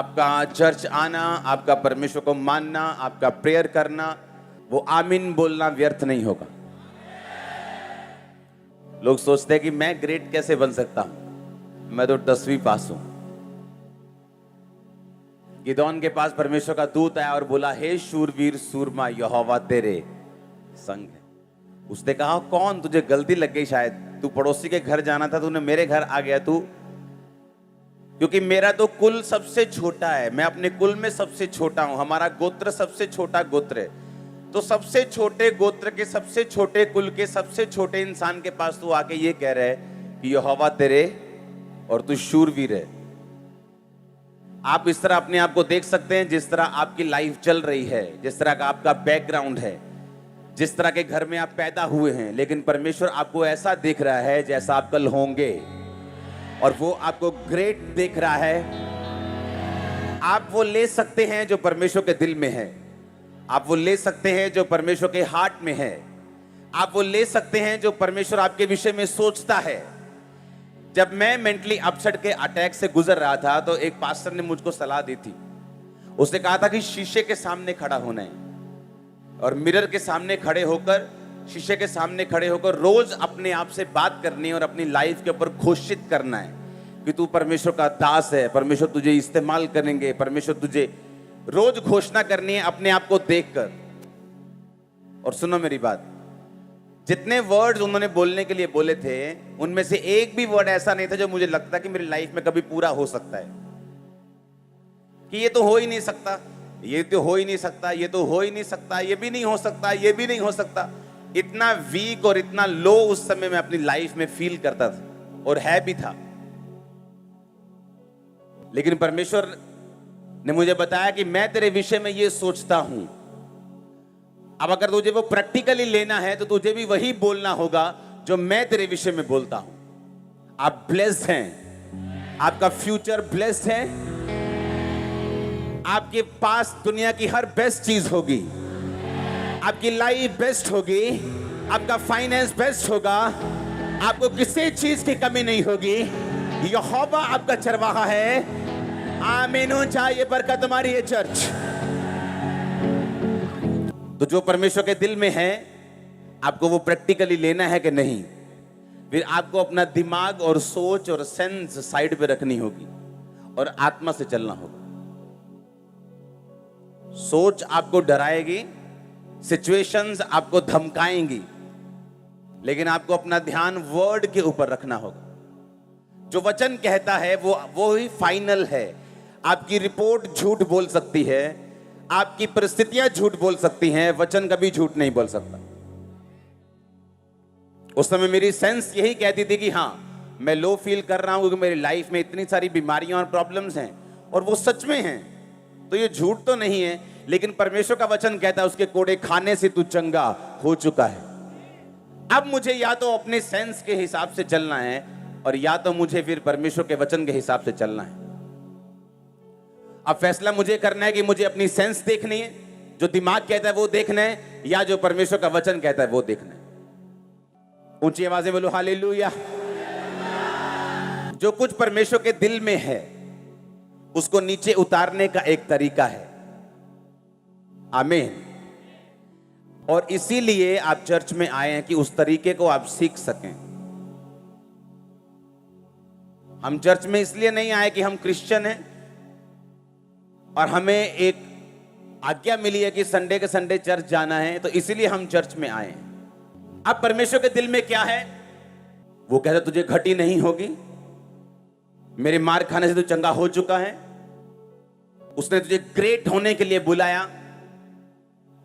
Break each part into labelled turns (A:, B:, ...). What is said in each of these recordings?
A: आपका चर्च आना, आपका परमेश्वर को मानना, आपका प्रेयर करना, वो आमीन बोलना व्यर्थ नहीं होगा। लोग सोचते हैं कि मैं ग्रेट कैसे बन सकता हूं, मैं तो 10वीं पास हूं। गिदोन के पास परमेश्वर का दूत आया और बोला, हे शूरवीर सूरमा, यहोवा तेरे संग है। उसने कहा, कौन? तुझे गलती लग गई शायद, तू पड़ोसी के घर जाना था, तूने मेरे घर आ गया तू। क्योंकि मेरा तो कुल सबसे छोटा है, मैं अपने कुल में सबसे छोटा हूं, हमारा गोत्र सबसे छोटा गोत्र है। तो सबसे छोटे गोत्र के, सबसे छोटे कुल के, सबसे छोटे इंसान के पास तू आके ये कह रहा है कि यहोवा तेरे, और तू शूरवीर है। आप इस तरह अपने आप को देख सकते हैं, जिस तरह आपकी लाइफ चल रही है, जिस तरह का आपका बैकग्राउंड है, जिस तरह के घर में आप पैदा हुए हैं, लेकिन परमेश्वर आपको ऐसा देख रहा है जैसा आप कल होंगे, और वो आपको ग्रेट देख रहा है। आप वो ले सकते हैं जो परमेश्वर के दिल में है, आप वो ले सकते हैं जो परमेश्वर के हार्ट में है, आप वो ले सकते हैं जो परमेश्वर आपके विषय में सोचता है। जब मैं मेंटली अपसेट के अटैक से गुजर रहा था, तो एक पास्टर ने मुझको सलाह दी थी। उसने कहा था कि शीशे के सामने खड़ा होना है, और मिरर के सामने खड़े होकर, शीशे के सामने खड़े होकर रोज अपने आप से बात करनी है और अपनी लाइफ के ऊपर घोषित करना है कि तू परमेश्वर का दास है, परमेश्वर तुझे इस्तेमाल करेंगे, परमेश्वर तुझे, रोज घोषणा करनी है अपने आप को देखकर। और सुनो मेरी बात, जितने वर्ड्स उन्होंने बोलने के लिए बोले थे, उनमें से एक भी वर्ड ऐसा नहीं था जो मुझे लगता कि मेरी लाइफ में कभी पूरा हो सकता है। कि ये तो हो ही नहीं सकता, ये तो हो ही नहीं सकता, ये तो हो ही नहीं सकता, ये भी नहीं हो सकता, ये भी नहीं हो सकता। इतना वीक और इतना लो उस समय मैं अपनी लाइफ में फील करता था, और है भी था। लेकिन परमेश्वर ने मुझे बताया कि मैं तेरे विषय में ये सोचता हूं। अब अगर तुझे वो प्रैक्टिकली लेना है, तो तुझे भी वही बोलना होगा जो मैं तेरे विषय में बोलता हूं। आप ब्लेस्ड हैं, आपका फ्यूचर ब्लेस्ड है, आपके पास दुनिया की हर बेस्ट चीज होगी, आपकी लाइफ बेस्ट होगी, आपका फाइनेंस बेस्ट होगा, आपको किसी चीज की कमी नहीं होगी। यहोवा आपका चरवाहा है। आमीन। चाहिए बरकत हमारी है चर्च। तो जो परमेश्वर के दिल में है, आपको वो प्रैक्टिकली लेना है कि नहीं? फिर आपको अपना दिमाग और सोच और सेंस साइड पे रखनी होगी और आत्मा से चलना होगा। सोच आपको डराएगी, सिचुएशंस आपको धमकाएंगी, लेकिन आपको अपना ध्यान वर्ड के ऊपर रखना होगा। जो वचन कहता है वो ही फाइनल है। आपकी रिपोर्ट झूठ बोल सकती है, आपकी परिस्थितियां झूठ बोल सकती हैं, वचन कभी झूठ नहीं बोल सकता। उस समय मेरी सेंस यही कहती थी कि हाँ, मैं लो फील कर रहा हूं क्योंकि मेरी लाइफ में इतनी सारी बीमारियां और प्रॉब्लम्स हैं, और वो सच में हैं, तो ये झूठ तो नहीं है। लेकिन परमेश्वर का वचन कहता है उसके कोड़े खाने से तू चंगा हो चुका है। अब मुझे या तो अपने सेंस के हिसाब से चलना है, और या तो मुझे फिर परमेश्वर के वचन के हिसाब से चलना है। अब फैसला मुझे करना है कि मुझे अपनी सेंस देखनी है, जो दिमाग कहता है वो देखना है, या जो परमेश्वर का वचन कहता है वो देखना है। ऊंची आवाजें बोलो हालेलुया। जो कुछ परमेश्वर के दिल में है, उसको नीचे उतारने का एक तरीका है। आमीन। और इसीलिए आप चर्च में आए हैं कि उस तरीके को आप सीख सकें। हम चर्च में इसलिए नहीं आए कि हम क्रिश्चियन हैं और हमें एक आज्ञा मिली है कि संडे के संडे चर्च जाना है, तो इसीलिए हम चर्च में आए हैं। अब परमेश्वर के दिल में क्या है? वो कहता तुझे घटी नहीं होगी, मेरे मार खाने से तू चंगा हो चुका है। उसने तुझे ग्रेट होने के लिए बुलाया।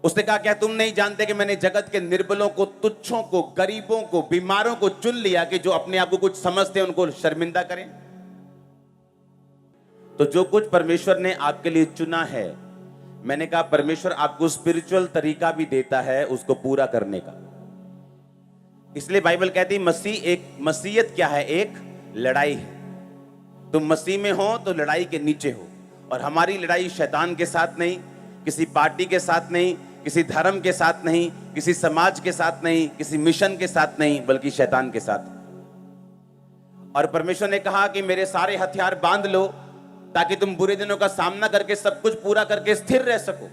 A: उसने कहा क्या तुम नहीं जानते कि मैंने जगत के निर्बलों को, तुच्छों को, गरीबों को, बीमारों को चुन लिया कि जो अपने आप को कुछ समझते हैं उनको शर्मिंदा करें। तो जो कुछ परमेश्वर ने आपके लिए चुना है, मैंने कहा परमेश्वर आपको स्पिरिचुअल तरीका भी देता है उसको पूरा करने का। इसलिए बाइबल कहती है मसीहत क्या है? एक लड़ाई है। तुम मसीह में हो तो लड़ाई के नीचे हो, और हमारी लड़ाई शैतान के साथ नहीं, किसी पार्टी के साथ नहीं, किसी धर्म के साथ नहीं, किसी समाज के साथ नहीं, किसी मिशन के साथ नहीं, बल्कि शैतान के साथ। और परमेश्वर ने कहा कि मेरे सारे हथियार बांध लो, ताकि तुम बुरे दिनों का सामना करके सब कुछ पूरा करके स्थिर रह सको।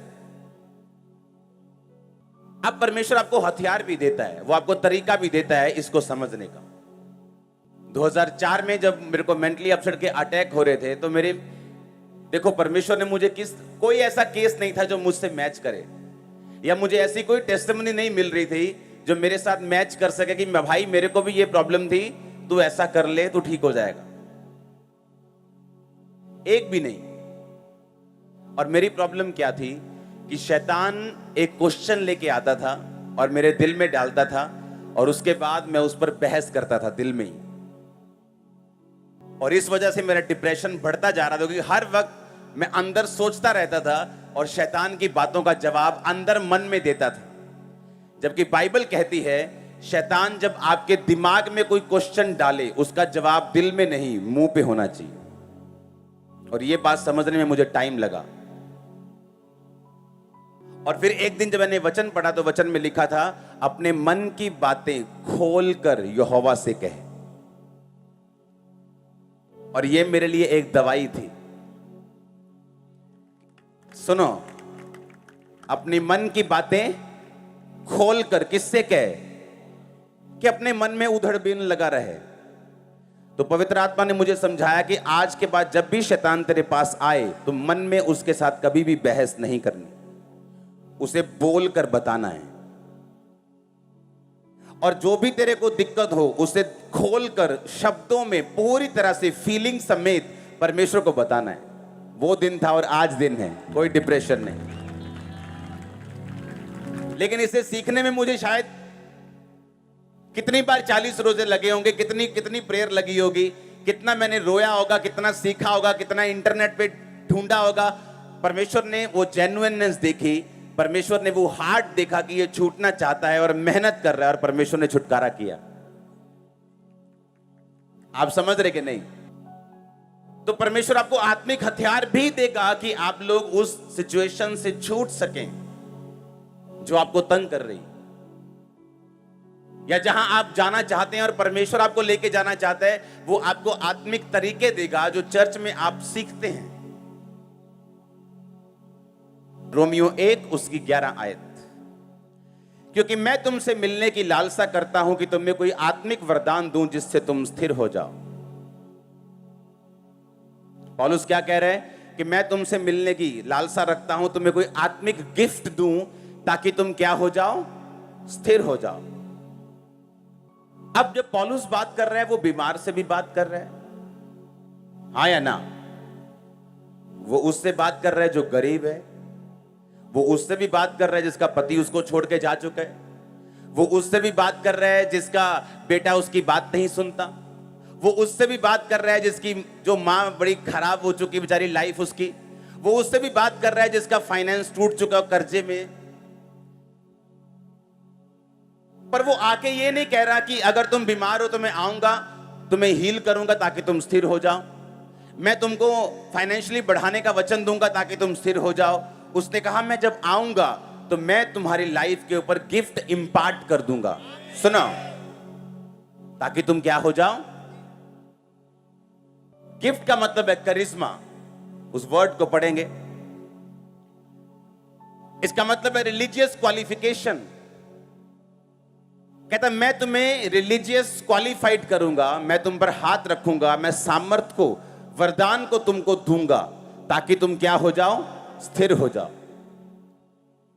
A: अब परमेश्वर आपको हथियार भी देता है, वो आपको तरीका भी देता है इसको समझने का। 2004 में जब मेरे को मेंटली अपसेट के अटैक हो रहे थे, तो मेरे देखो परमेश्वर ने मुझे कोई ऐसा केस नहीं था जो मुझसे मैच करे, या मुझे ऐसी कोई टेस्टिमनी नहीं मिल रही थी जो मेरे साथ मैच कर सके कि मैं भाई मेरे को भी ये प्रॉब्लम थी, तू ऐसा कर ले तो ठीक हो जाएगा। एक भी नहीं। और मेरी प्रॉब्लम क्या थी कि शैतान एक क्वेश्चन लेके आता था और मेरे दिल में डालता था, और उसके बाद मैं उस पर बहस करता था दिल में ही। और इस वजह से मेरा डिप्रेशन बढ़ता जा रहा था, क्योंकि हर वक्त मैं अंदर सोचता रहता था और शैतान की बातों का जवाब अंदर मन में देता था। जबकि बाइबल कहती है शैतान जब आपके दिमाग में कोई क्वेश्चन डाले, उसका जवाब दिल में नहीं मुंह पे होना चाहिए। और यह बात समझने में मुझे टाइम लगा। और फिर एक दिन जब मैंने वचन पढ़ा तो वचन में लिखा था, अपने मन की बातें खोलकर यहोवा से कहे। और यह मेरे लिए एक दवाई थी। सुनो, अपनी मन की बातें खोलकर किससे कहे? कि अपने मन में उधड़बीन लगा रहे। तो पवित्र आत्मा ने मुझे समझाया कि आज के बाद जब भी शैतान तेरे पास आए तो मन में उसके साथ कभी भी बहस नहीं करनी, उसे बोलकर बताना है। और जो भी तेरे को दिक्कत हो उसे खोलकर शब्दों में पूरी तरह से फीलिंग समेत परमेश्वर को बताना है। वो दिन था और आज दिन है, कोई डिप्रेशन नहीं। लेकिन इसे सीखने में मुझे शायद कितनी बार 40 रोजे लगे होंगे, कितनी कितनी प्रेयर लगी होगी, कितना मैंने रोया होगा, कितना सीखा होगा, कितना इंटरनेट पे ढूंढा होगा। परमेश्वर ने वो जेन्युइननेस देखी, परमेश्वर ने वो हार्ट देखा कि ये छूटना चाहता है और मेहनत कर रहा है, और परमेश्वर ने छुटकारा किया। आप समझ रहे कि नहीं? तो परमेश्वर आपको आत्मिक हथियार भी देगा कि आप लोग उस सिचुएशन से छूट सकें जो आपको तंग कर रही, या जहां आप जाना चाहते हैं और परमेश्वर आपको लेके जाना चाहता है, वो आपको आत्मिक तरीके देगा जो चर्च में आप सीखते हैं। रोमियो 1 उसकी 11 आयत, क्योंकि मैं तुमसे मिलने की लालसा करता हूं कि तुम्हें कोई आत्मिक वरदान दूं जिससे तुम स्थिर हो जाओ। पौलुस क्या कह रहे हैं कि मैं तुमसे मिलने की लालसा रखता हूं, तुम्हें कोई आत्मिक गिफ्ट दूं ताकि तुम क्या हो जाओ? स्थिर हो जाओ। अब जब पौलुस बात कर रहा है वो बीमार से भी बात कर रहा है, हाँ या ना? वो उससे बात कर रहा है जो गरीब है, वो उससे भी बात कर रहा है जिसका पति उसको छोड़ के जा चुका है, वो उससे भी बात कर रहा है जिसका बेटा उसकी बात नहीं सुनता, वो उससे भी बात कर रहा है जिसकी जो माँ बड़ी खराब हो चुकी बेचारी लाइफ उसकी, वो उससे भी बात कर रहा है जिसका फाइनेंस टूट चुका कर्जे में। पर वो आके ये नहीं कह रहा कि अगर तुम बीमार हो तो मैं आऊंगा, तुम्हें हील करूंगा ताकि तुम स्थिर हो जाओ, मैं तुमको फाइनेंशियली बढ़ाने का वचन दूंगा ताकि तुम स्थिर हो जाओ। उसने कहा मैं जब आऊंगा तो मैं तुम्हारी लाइफ के ऊपर गिफ्ट इंपार्ट कर दूंगा, सुनो, ताकि तुम क्या हो जाओ? गिफ्ट का मतलब है करिश्मा, उस वर्ड को पढ़ेंगे। इसका मतलब है रिलीजियस क्वालिफिकेशन। कहता मैं तुम्हें रिलीजियस क्वालिफाइड करूंगा, मैं तुम पर हाथ रखूंगा, मैं सामर्थ को, वरदान को तुमको दूंगा ताकि तुम क्या हो जाओ? स्थिर हो जाओ।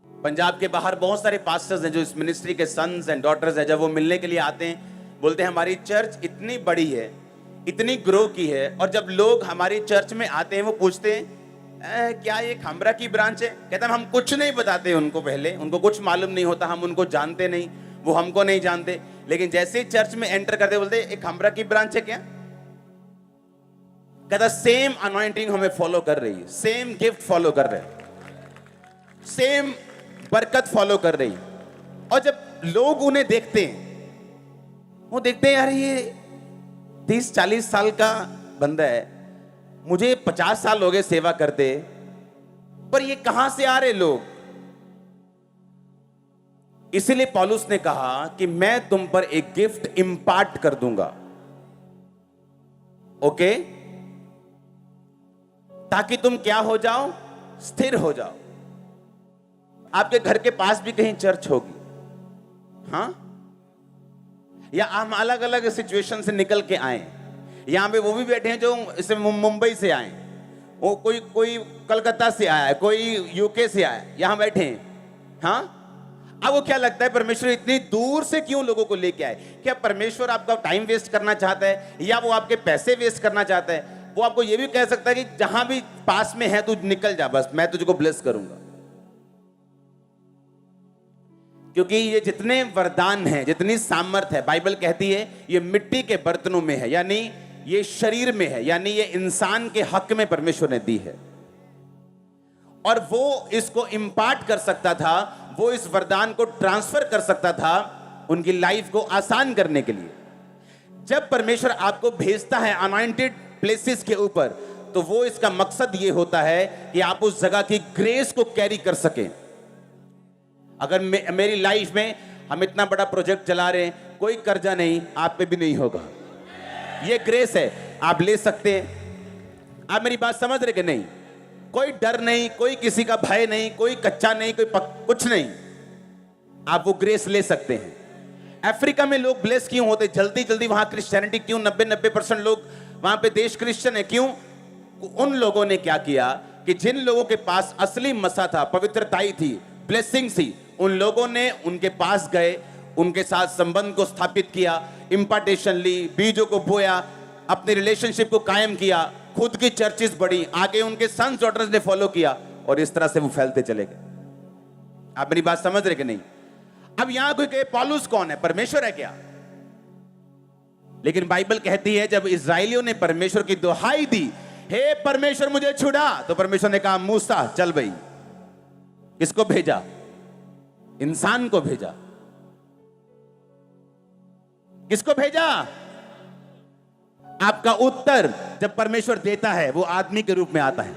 A: पंजाब के बाहर बहुत सारे पास्टर्स हैं जो इस मिनिस्ट्री के सन्स एंड डॉटर्स हैं। जब वो मिलने के लिए आते हैं बोलते हैं हमारी चर्च इतनी बड़ी है, इतनी ग्रो की है, और जब लोग हमारी चर्च में आते हैं वो पूछते हैं क्या ये खंबरा की ब्रांच है? कहता हम कुछ नहीं बताते उनको, पहले उनको कुछ मालूम नहीं होता, हम उनको जानते नहीं, वो हमको नहीं जानते, लेकिन जैसे ही चर्च में एंटर करते बोलते एक खंबरा की ब्रांच है क्या? कहता सेम अनॉइंटिंग हमें फॉलो कर रही है, सेम गिफ्ट फॉलो कर रहे हैं, सेम बरकत फॉलो कर रही। और जब लोग उन्हें देखते हैं, वो देखते हैं यार ये 30-40 साल का बंदा है, मुझे 50 साल हो गए सेवा करते, पर ये कहां से आ रहे लोग? इसीलिए पौलुस ने कहा कि मैं तुम पर एक गिफ्ट इंपार्ट कर दूंगा। ओके? ताकि तुम क्या हो जाओ, स्थिर हो जाओ। आपके घर के पास भी कहीं चर्च होगी, हाँ, या हम अलग अलग सिचुएशन से निकल के आए। यहां पे वो भी बैठे हैं जो इसे मुंबई से आए, वो कोई कलकत्ता से आया है, कोई यूके से आया है, यहां बैठे हैं, हाँ। अब वो क्या लगता है, परमेश्वर इतनी दूर से क्यों लोगों को लेके आए? क्या परमेश्वर आपका टाइम वेस्ट करना चाहता है, या वो आपके पैसे वेस्ट करना चाहता है? वो आपको ये भी कह सकता है कि जहां भी पास में है तू निकल जा, बस मैं तुझको ब्लेस करूंगा। क्योंकि ये जितने वरदान हैं, जितनी सामर्थ है, बाइबल कहती है ये मिट्टी के बर्तनों में है, यानी ये शरीर में है, यानी ये इंसान के हक में परमेश्वर ने दी है। और वो इसको इंपार्ट कर सकता था, वो इस वरदान को ट्रांसफर कर सकता था उनकी लाइफ को आसान करने के लिए। जब परमेश्वर आपको भेजता है अनॉइंटेड प्लेसेस के ऊपर, तो वो इसका मकसद ये होता है कि आप उस जगह की ग्रेस को कैरी कर सकें। अगर मेरी लाइफ में हम इतना बड़ा प्रोजेक्ट चला रहे हैं, कोई कर्जा नहीं, आप पे भी नहीं होगा, ये ग्रेस है, आप ले सकते हैं। आप मेरी बात समझ रहे कि नहीं? कोई डर नहीं, कोई किसी का भय नहीं, कोई कच्चा नहीं, कुछ नहीं, आप वो ग्रेस ले सकते हैं। अफ्रीका में लोग ब्लेस क्यों होते जल्दी जल्दी? वहां क्रिश्चियनिटी क्यों 90% लोग वहां पे देश क्रिश्चियन है, क्यों? उन लोगों ने क्या किया कि जिन लोगों के पास असली मसा था, पवित्रताई थी, ब्लेसिंग थी, उन लोगों ने उनके पास गए, उनके साथ संबंध को स्थापित किया, इंपार्टेशन ली, बीजों को बोया, अपने रिलेशनशिप को कायम किया, खुद की चर्चेस बढ़ी, आगे उनके सन्स डॉटर्स ने फॉलो किया, और इस तरह से वो फैलते चले गए। आप मेरी बात समझ रहे कि नहीं? अब यहां कोई कहे पौलुस कौन है, परमेश्वर है क्या? लेकिन बाइबल कहती है जब इजराइलियों ने परमेश्वर की दुहाई दी, हे परमेश्वर मुझे छुड़ा, तो परमेश्वर ने कहा मूसा चल भाई। किसको भेजा? इंसान को भेजा। किसको भेजा? आपका उत्तर जब परमेश्वर देता है वो आदमी के रूप में आता है।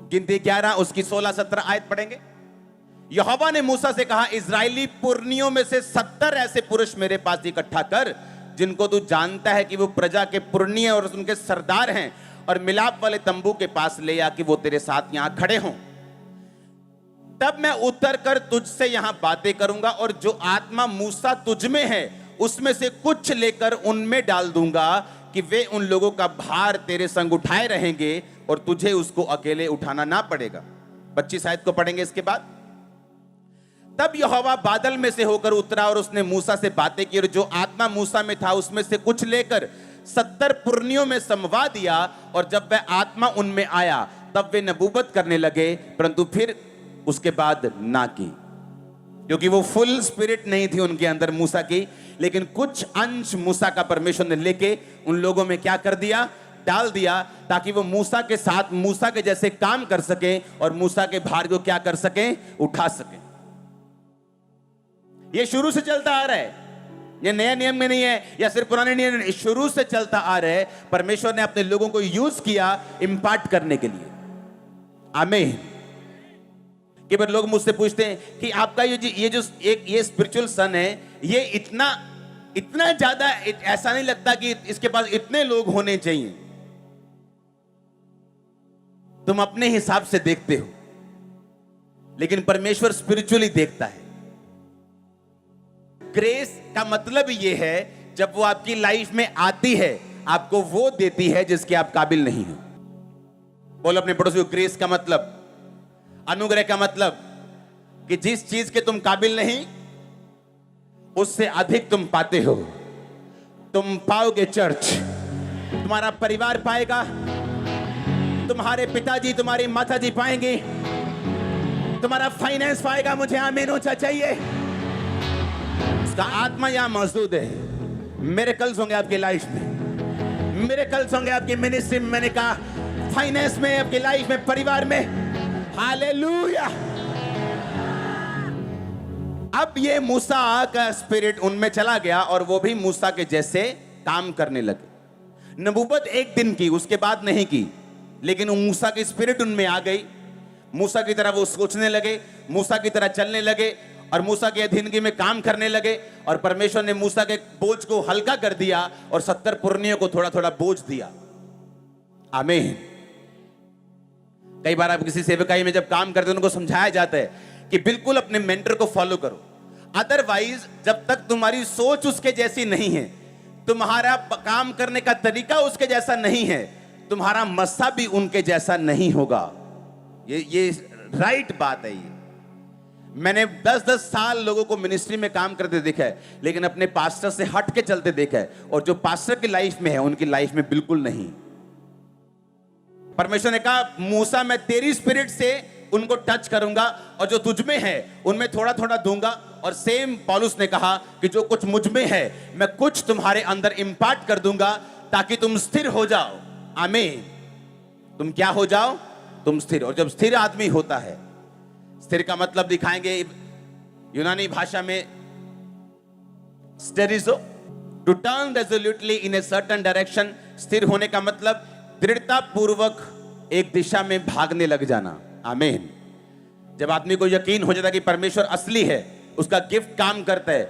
A: गिनती 11 उसकी 16-17 आयत पढ़ेंगे। यहोवा ने मूसा से कहा, इजरायली पुरनियों में से 70 ऐसे पुरुष मेरे पास इकट्ठा कर, जिनको तू जानता है कि वो प्रजा के पुरनिय और उनके सरदार हैं, और मिलाप वाले तंबू के पास ले आ कि वो तेरे साथ यहां खड़े हों। तब मैं उतर कर तुझसे यहां बातें करूंगा, और जो आत्मा मूसा तुझ में है उसमें से कुछ लेकर उनमें डाल दूंगा, कि वे उन लोगों का भार तेरे संग उठाए रहेंगे, और तुझे उसको अकेले उठाना ना पड़ेगा। 25 आयत को पढ़ेंगे इसके बाद। तब यहोवा बादल में से होकर उतरा, और उसने मूसा से बातें की, और जो आत्मा मूसा में था उसमें से कुछ लेकर 70 पुरनियों में समवा दिया, और जब वह आत्मा उनमें आया तब वे नबूवत करने लगे, परंतु फिर उसके बाद ना की, क्योंकि वो फुल स्पिरिट नहीं थी उनके अंदर मूसा की। लेकिन कुछ अंश मूसा का परमेश्वर ने लेके उन लोगों में क्या कर दिया? डाल दिया, ताकि वो मूसा के साथ मूसा के जैसे काम कर सके, और मूसा के भार को क्या कर सके? उठा सके। ये शुरू से चलता आ रहा है, ये नया नियम में नहीं है, या सिर्फ पुराने नियम में, शुरू से चलता आ रहा है। परमेश्वर ने अपने लोगों को यूज किया इंपार्ट करने के लिए। आमीन। कि पर लोग मुझसे पूछते हैं कि आपका ये स्पिरिचुअल सन है, ये इतना ज्यादा ऐसा नहीं लगता कि इसके पास इतने लोग होने चाहिए। तुम अपने हिसाब से देखते हो, लेकिन परमेश्वर स्पिरिचुअली देखता है। ग्रेस का मतलब ये है, जब वो आपकी लाइफ में आती है, आपको वो देती है जिसके आप काबिल नहीं हो। बोलो अपने पड़ोसी को, ग्रेस का मतलब, अनुग्रह का मतलब, कि जिस चीज के तुम काबिल नहीं उससे अधिक तुम पाते हो। तुम पाओगे चर्च, तुम्हारा परिवार पाएगा, तुम्हारे पिताजी तुम्हारी माताजी पाएंगे, तुम्हारा फाइनेंस पाएगा। मुझे आमीन ऊंचा चाहिए। उसका आत्मा यहां मौजूद है। मिरेकल्स होंगे आपकी लाइफ में, मिरेकल्स होंगे आपकी मिनिस्ट्री में, मैंने कहा फाइनेंस में, आपकी लाइफ में, परिवार में। हालेलुया। अब ये मूसा का स्पिरिट उनमें चला गया, और वो भी मूसा के जैसे काम करने लगे। नबूवत एक दिन की, उसके बाद नहीं की, लेकिन मूसा की स्पिरिट उनमें आ गई। मूसा की तरह वो सोचने लगे, मूसा की तरह चलने लगे, और मूसा की अधीनगी में काम करने लगे। और परमेश्वर ने मूसा के बोझ को हल्का कर दिया, और 70 पुरनियों को थोड़ा थोड़ा बोझ दिया। आमीन। कई बार आप किसी सेवकाई में जब काम करते हैं उनको समझाया जाता है कि बिल्कुल अपने मेंटर को फॉलो करो, अदरवाइज जब तक तुम्हारी सोच उसके जैसी नहीं है, तुम्हारा काम करने का तरीका उसके जैसा नहीं है, तुम्हारा मस्सा भी उनके जैसा नहीं होगा। ये राइट बात है। ये मैंने 10-10 साल लोगों को मिनिस्ट्री में काम करते देखा है, लेकिन अपने पास्टर से हट के चलते देखा है, और जो पास्टर की लाइफ में है उनकी लाइफ में बिल्कुल नहीं। परमेश्वर ने कहा मूसा मैं तेरी स्पिरिट से उनको टच करूंगा और जो तुझ में है उनमें थोड़ा थोड़ा दूंगा, और सेम पौलुस ने कहा कि जो कुछ मुझ में है मैं कुछ तुम्हारे अंदर इंपार्ट कर दूंगा ताकि तुम स्थिर हो जाओ। आमीन। तुम क्या हो जाओ? तुम स्थिर। और जब स्थिर आदमी होता है, स्थिर का मतलब दिखाएंगे यूनानी भाषा में स्टेरिजो, to turn resolutely in a certain direction. स्थिर होने का मतलब दृढ़ता पूर्वक एक दिशा में भागने लग जाना। आमीन। जब आदमी को यकीन हो जाता है कि परमेश्वर असली है, उसका गिफ्ट काम करता है,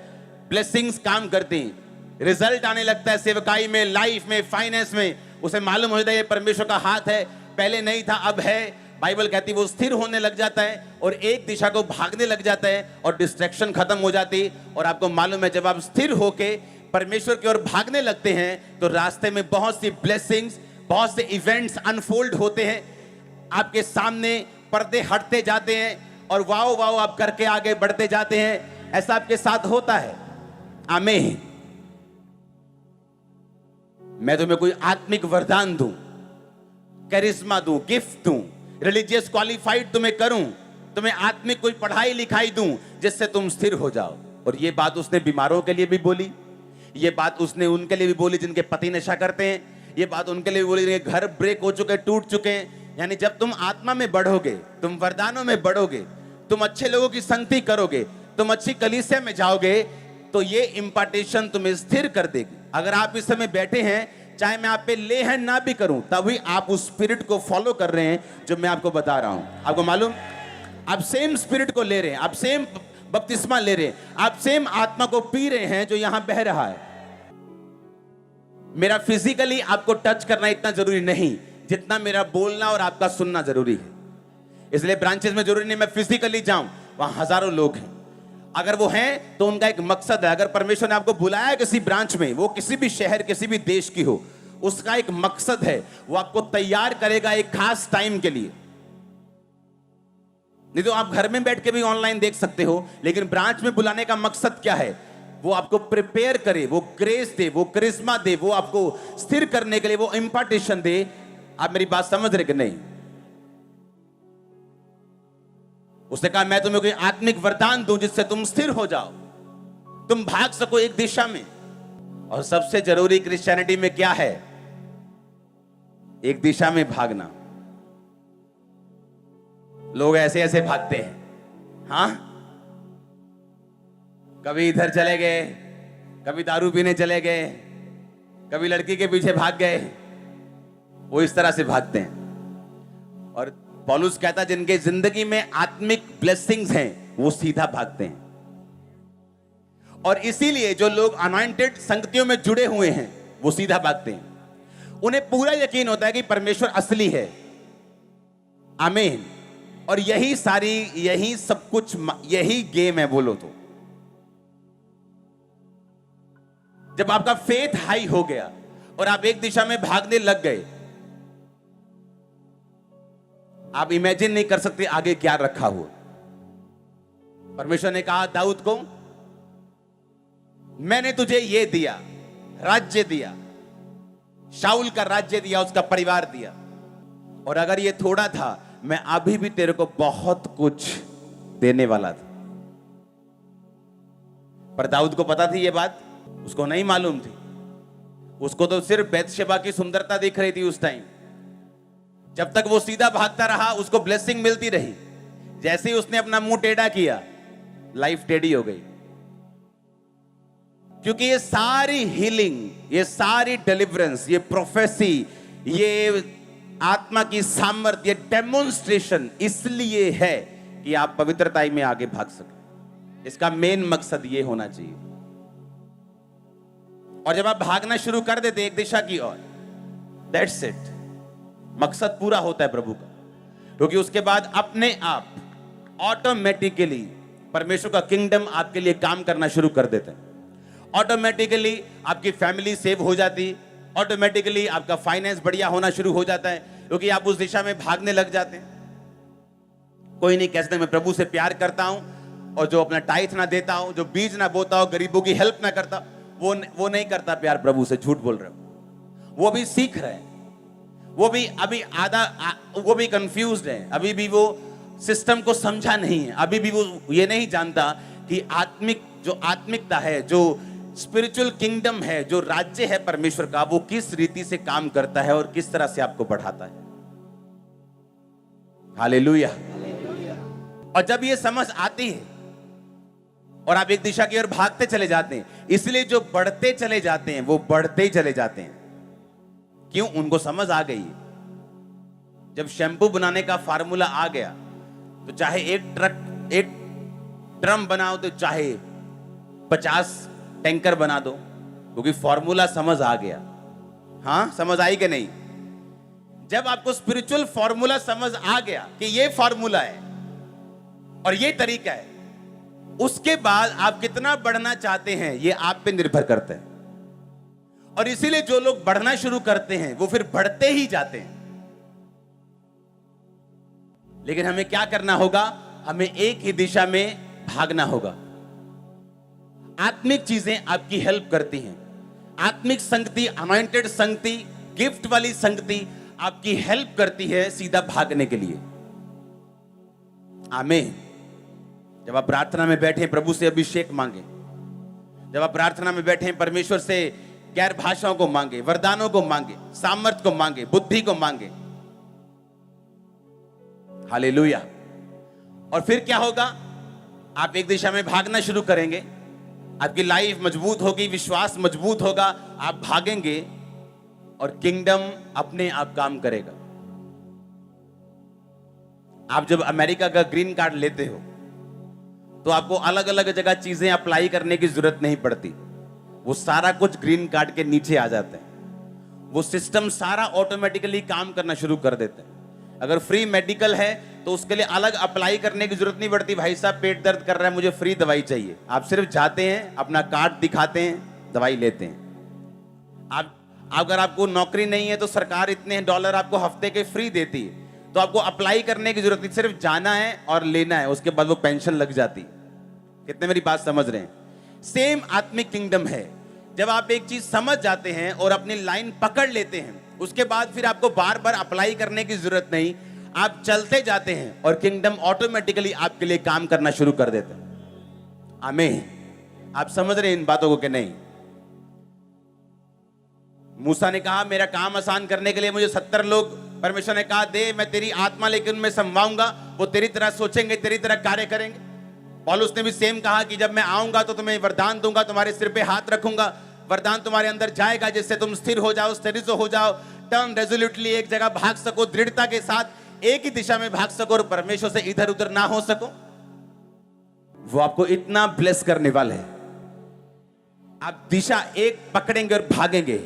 A: ब्लेसिंग्स काम करती हैं, रिजल्ट आने लगता है सेवकाई में, लाइफ में, फाइनेंस में, उसे मालूम हो जाता है ये परमेश्वर का हाथ है, पहले नहीं था अब है। बाइबल कहती है वो स्थिर होने लग जाता है और एक दिशा को भागने लग जाता है और डिस्ट्रैक्शन खत्म हो जाती। और आपको मालूम है जब आप स्थिर होके परमेश्वर की ओर भागने लगते हैं तो रास्ते में बहुत सी ब्लेसिंग्स, बहुत से इवेंट्स अनफोल्ड होते हैं, आपके सामने पर्दे हटते जाते हैं और वाओ वाओ आप करके आगे बढ़ते जाते हैं। ऐसा आपके साथ होता है। आमीन। मैं तुम्हें कोई आत्मिक वरदान दूं, करिश्मा दूं, गिफ्ट दूं, रिलीजियस क्वालिफाइड तुम्हें करूं, तुम्हें आत्मिक कोई पढ़ाई लिखाई दूं जिससे तुम स्थिर हो जाओ। और ये बात उसने बीमारों के लिए भी बोली, ये बात उसने उनके लिए भी बोली जिनके पति नशा करते हैं, ये बात उनके लिए भी बोली जिनके घर ब्रेक हो चुके, टूट चुके हैं। यानी जब तुम आत्मा में बढ़ोगे, तुम वरदानों में बढ़ोगे, तुम अच्छे लोगों की संगति करोगे, तुम अच्छी कलीसिया में जाओगे, तो ये इंपार्टेशन तुम्हें स्थिर कर देगी। अगर आप इस समय बैठे हैं, चाहे मैं आप पे ले हैंड ना भी करूं, तभी आप उस स्पिरिट को फॉलो कर रहे हैं जो मैं आपको बता रहा हूं। आपको मालूम, आप सेम स्पिरिट को ले रहे हैं, आप सेम बपतिस्मा ले रहे हैं, आप सेम आत्मा को पी रहे हैं जो यहां बह रहा है। मेरा फिजिकली आपको टच करना इतना जरूरी नहीं जितना मेरा बोलना और आपका सुनना जरूरी है। इसलिए ब्रांचेस में जरूरी नहीं मैं फिजिकली जाऊं, वहां हजारों लोग हैं, अगर वो हैं तो उनका एक मकसद है। अगर परमेश्वर ने आपको बुलाया किसी ब्रांच में, वो किसी भी शहर, किसी भी देश की हो, उसका एक मकसद है, वो आपको तैयार करेगा एक खास टाइम के लिए। नहीं तो आप घर में बैठ के भी ऑनलाइन देख सकते हो, लेकिन ब्रांच में बुलाने का मकसद क्या है? वो आपको प्रिपेयर करे, वो ग्रेस दे, वो करिश्मा दे, वो आपको स्थिर करने के लिए वो इंपार्टेशन दे। आप मेरी बात समझ रहे कि नहीं? उसने कहा मैं तुम्हें कोई आत्मिक वरदान दूं जिससे तुम स्थिर हो जाओ, तुम भाग सको एक दिशा में। और सबसे जरूरी क्रिश्चियनिटी में क्या है? एक दिशा में भागना। लोग ऐसे ऐसे भागते हैं, हाँ, कभी इधर चले गए, कभी दारू पीने चले गए, कभी लड़की के पीछे भाग गए, वो इस तरह से भागते हैं। और पौलुस कहता जिनके जिंदगी में आत्मिक ब्लेसिंग्स हैं वो सीधा भागते हैं। और इसीलिए जो लोग अनॉइंटेड संगतियों में जुड़े हुए हैं वो सीधा भागते हैं। उन्हें पूरा यकीन होता है कि परमेश्वर असली है। आमीन। और यही सारी, यही सब कुछ, यही गेम है बोलो तो। जब आपका फेथ हाई हो गया और आप एक दिशा में भागने लग गए, आप इमेजिन नहीं कर सकते आगे क्या रखा हुआ। परमेश्वर ने कहा दाऊद को, मैंने तुझे ये दिया, राज्य दिया, शाऊल का राज्य दिया, उसका परिवार दिया, और अगर ये थोड़ा था मैं अभी भी तेरे को बहुत कुछ देने वाला था। पर दाऊद को पता थी ये बात? उसको नहीं मालूम थी। उसको तो सिर्फ बैतशेबा की सुंदरता दिख रही थी उस टाइम। जब तक वो सीधा भागता रहा उसको ब्लेसिंग मिलती रही। जैसे ही उसने अपना मुंह टेढ़ा किया, लाइफ टेढ़ी हो गई। क्योंकि ये सारी हीलिंग, ये सारी डिलीवरेंस, ये प्रोफेसी, ये आत्मा की सामर्थ्य, ये डेमोन्स्ट्रेशन इसलिए है कि आप पवित्रता में आगे भाग सके। इसका मेन मकसद ये होना चाहिए। और जब आप भागना शुरू कर देते एक दिशा की ओर, दैट्स इट, मकसद पूरा होता है प्रभु का। क्योंकि उसके बाद अपने आप ऑटोमेटिकली परमेश्वर का किंगडम आपके लिए काम करना शुरू कर देता है। ऑटोमेटिकली आपकी फैमिली सेव हो जाती, ऑटोमेटिकली आपका फाइनेंस बढ़िया होना शुरू हो जाता है, क्योंकि आप उस दिशा में भागने लग जाते हैं। कोई नहीं कह सकता मैं प्रभु से प्यार करता हूं और जो अपना टाइथ ना देता हूं, जो बीज ना बोता हो, गरीबों की हेल्प ना करता, वो नहीं करता प्यार प्रभु से। झूठ बोल रहे हो। वो भी सीख रहे हैं, वो भी अभी वो भी कंफ्यूज्ड है, अभी भी वो सिस्टम को समझा नहीं है, अभी भी वो ये नहीं जानता कि आत्मिकता है, जो स्पिरिचुअल किंगडम है, जो राज्य है परमेश्वर का, वो किस रीति से काम करता है और किस तरह से आपको बढ़ाता है। हालेलुया। और जब ये समझ आती है और आप एक दिशा की ओर भागते चले जाते हैं, इसलिए जो बढ़ते चले जाते हैं वो बढ़ते ही चले जाते हैं। क्यों? उनको समझ आ गई है। जब शैम्पू बनाने का फार्मूला आ गया तो चाहे एक ड्रम बनाओ तो चाहे 50 टैंकर बना दो, क्योंकि फॉर्मूला समझ आ गया। हां, समझ आई कि नहीं? जब आपको स्पिरिचुअल फॉर्मूला समझ आ गया कि ये फॉर्मूला है और ये तरीका है, उसके बाद आप कितना बढ़ना चाहते हैं ये आप पे निर्भर करता है। और इसीलिए जो लोग बढ़ना शुरू करते हैं वो फिर बढ़ते ही जाते हैं। लेकिन हमें क्या करना होगा? हमें एक ही दिशा में भागना होगा। आत्मिक चीजें आपकी हेल्प करती हैं। आत्मिक संगति, अनॉइंटेड संगति, गिफ्ट वाली संगति आपकी हेल्प करती है सीधा भागने के लिए। आमीन। जब आप प्रार्थना में बैठे प्रभु से अभिषेक मांगे, जब आप प्रार्थना में बैठे परमेश्वर से गैर भाषाओं को मांगे, वरदानों को मांगे, सामर्थ्य को मांगे, बुद्धि को मांगे। हालेलुया। और फिर क्या होगा? आप एक दिशा में भागना शुरू करेंगे, आपकी लाइफ मजबूत होगी, विश्वास मजबूत होगा, आप भागेंगे और किंगडम अपने आप काम करेगा। आप जब अमेरिका का ग्रीन कार्ड लेते हो तो आपको अलग अलग जगह चीजें अप्लाई करने की जरूरत नहीं पड़ती। वो सारा कुछ ग्रीन कार्ड के नीचे आ जाता है। वो सिस्टम सारा ऑटोमेटिकली काम करना शुरू कर देता है। अगर फ्री मेडिकल है तो उसके लिए अलग अप्लाई करने की जरूरत नहीं पड़ती। भाई साहब पेट दर्द कर रहा है, मुझे फ्री दवाई चाहिए। आप सिर्फ जाते हैं, अपना कार्ड दिखाते हैं, दवाई लेते हैं। आप अगर आपको नौकरी नहीं है तो सरकार इतने $, आपको हफ्ते के फ्री देती है, तो आपको अप्लाई करने की जरूरत नहीं, सिर्फ जाना है और लेना है, उसके बाद वो पेंशन लग जाती। कितने मेरी बात समझ रहे हैं? सेम आत्मिक किंगडम है। जब आप एक चीज समझ जाते हैं और अपनी लाइन पकड़ लेते हैं, उसके बाद फिर आपको बार बार अप्लाई करने की जरूरत नहीं, आप चलते जाते हैं और किंगडम ऑटोमेटिकली आपके लिए काम करना शुरू कर देता है। आमीन। आप समझ रहे हैं इन बातों को कि नहीं? मूसा ने कहा मेरा काम आसान करने के लिए मुझे 70 लोग, परमेश्वर ने कहा दे, मैं तेरी आत्मा लेकर उनमें समवाऊंगा, वो तेरी तरह सोचेंगे, तेरी तरह कार्य करेंगे। पौलुस ने भी सेम कहा कि जब मैं आऊंगा तो तुम्हें वरदान दूंगा, तुम्हारे सिर पे हाथ रखूंगा, वरदान तुम्हारे अंदर जाएगा जिससे तुम स्थिर हो जाओ, स्थिर हो जाओ, टर्न रेजोल्यूटली एक जगह भाग सको, दृढ़ता के साथ एक ही दिशा में भाग सको और परमेश्वर से इधर उधर ना हो सको। वो आपको इतना ब्लेस करने वाले हैं। आप दिशा एक पकड़ेंगे और भागेंगे,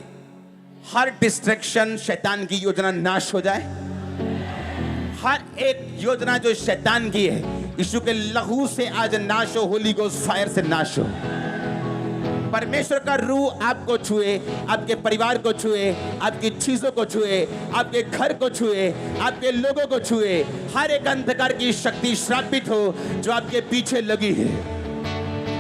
A: हर डिस्ट्रैक्शन, शैतान की योजना नाश हो जाए। हर एक योजना जो शैतान की है यीशु के लहू से आज नाश हो, होली गोस्ट फायर से नाश हो। परमेश्वर का रूह आपको छुए, आपके परिवार को छुए, आपकी चीजों को छुए, आपके घर को छुए, आपके लोगों को छुए। हर एक अंधकार की शक्ति श्रापित हो जो आपके पीछे लगी है।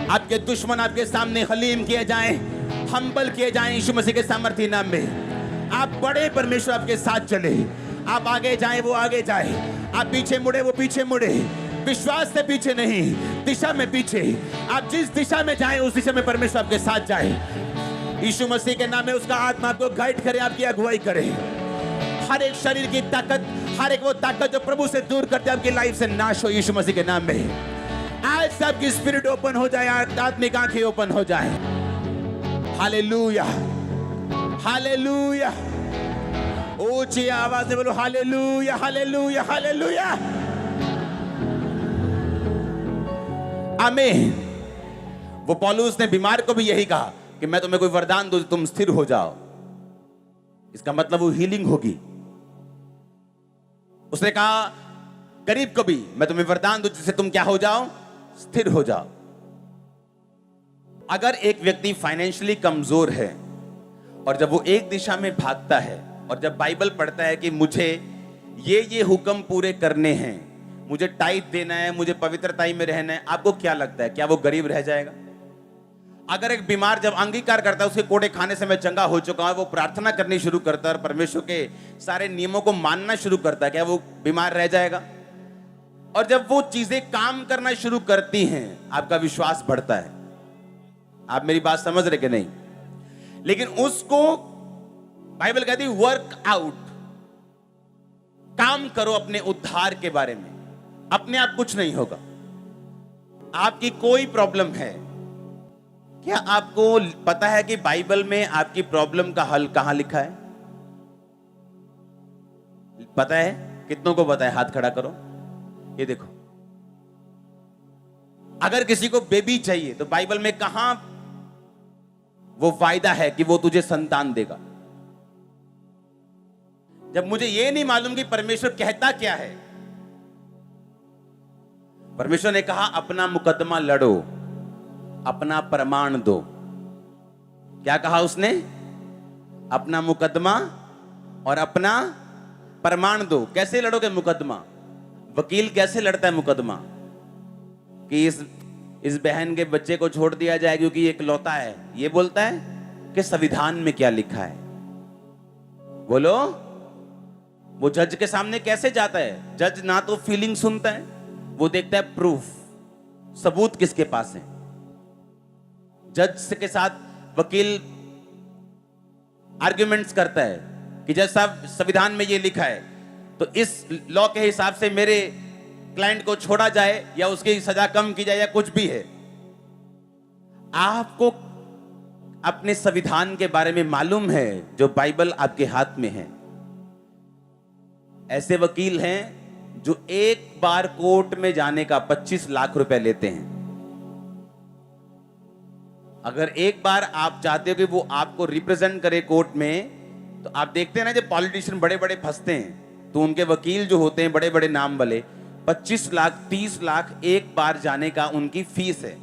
A: आपके दुश्मन आपके सामने हलीम किए जाएं, हम्बल किए जाएं यीशु मसीह के सामर्थ्य नाम में। आप बड़े, परमेश्वर आपके साथ चले। आप आगे जाएं, वो आगे जाए। आप पीछे मुड़े, वो पीछे मुड़े। विश्वास से पीछे नहीं, दिशा में पीछे। आप जिस दिशा में जाएं उस दिशा में परमेश्वर आपके साथ जाए। यीशु मसीह के नाम में उसका आत्मा आपको गाइड करे, आपकी अगुवाई करे। हर एक शरीर की ताकत, हर एक वो ताकत जो प्रभु से दूर करते आपकी लाइफ से नाश हो यीशु मसीह के नाम में। आज से आपकी स्पिरिट ओपन हो जाए, आत्मिक आंखें ओपन हो जाए। Hallelujah, hallelujah. ऊंची आवाज में बोलो हालेलुया, हालेलुया, हालेलुया। आमीन। वो पौलुस ने बीमार को भी यही कहा कि मैं तुम्हें कोई वरदान दूं, तुम स्थिर हो जाओ। इसका मतलब वो हीलिंग होगी। उसने कहा गरीब को भी मैं तुम्हें वरदान दूं जिससे तुम क्या हो जाओ, स्थिर हो जाओ। अगर एक व्यक्ति फाइनेंशियली कमजोर है और जब वो एक दिशा में भागता है और जब बाइबल पढ़ता है कि मुझे ये हुक्म पूरे करने हैं, मुझे टाइट देना है, मुझे पवित्रता में रहना है, आपको क्या लगता है, क्या वो गरीब रह जाएगा? अगर एक बीमार जब अंगीकार करता है उसके कोड़े खाने से मैं चंगा हो चुका हूं, वो प्रार्थना करनी शुरू करता है और परमेश्वर के सारे नियमों को मानना शुरू करता है, क्या वो बीमार रह जाएगा? और जब वो चीजें काम करना शुरू करती हैं, आपका विश्वास बढ़ता है। आप मेरी बात समझ रहे कि नहीं? लेकिन उसको बाइबल कहती है वर्क आउट, काम करो अपने उद्धार के बारे में। अपने आप कुछ नहीं होगा। आपकी कोई प्रॉब्लम है, क्या आपको पता है कि बाइबल में आपकी प्रॉब्लम का हल कहां लिखा है? पता है? कितनों को पता है? हाथ खड़ा करो। ये देखो, अगर किसी को बेबी चाहिए तो बाइबल में कहां वो वायदा है कि वो तुझे संतान देगा? जब मुझे ये नहीं मालूम कि परमेश्वर कहता क्या है, परमेश्वर ने कहा अपना मुकदमा लड़ो, अपना प्रमाण दो। क्या कहा उसने? अपना मुकदमा और अपना प्रमाण दो। कैसे लड़ोगे मुकदमा? वकील कैसे लड़ता है मुकदमा? कि इस बहन के बच्चे को छोड़ दिया जाए क्योंकि ये इकलौता है। ये बोलता है कि संविधान में क्या लिखा है? बोलो। वो जज के सामने कैसे जाता है? जज ना तो फीलिंग सुनता है, वो देखता है प्रूफ, सबूत किसके पास है। जज के साथ वकील आर्ग्यूमेंट्स करता है कि जज साहब संविधान में ये लिखा है तो इस लॉ के हिसाब से मेरे क्लाइंट को छोड़ा जाए या उसकी सजा कम की जाए या कुछ भी है। आपको अपने संविधान के बारे में मालूम है जो बाइबल आपके हाथ में है? ऐसे वकील हैं जो एक बार कोर्ट में जाने का 25 लाख रुपए लेते हैं। अगर एक बार आप चाहते हो कि वो आपको रिप्रेजेंट करे कोर्ट में, तो आप देखते हैं ना जब पॉलिटिशियन बड़े बड़े फंसते हैं तो उनके वकील जो होते हैं बड़े बड़े नाम वाले, 25 लाख 30 लाख एक बार जाने का उनकी फीस है।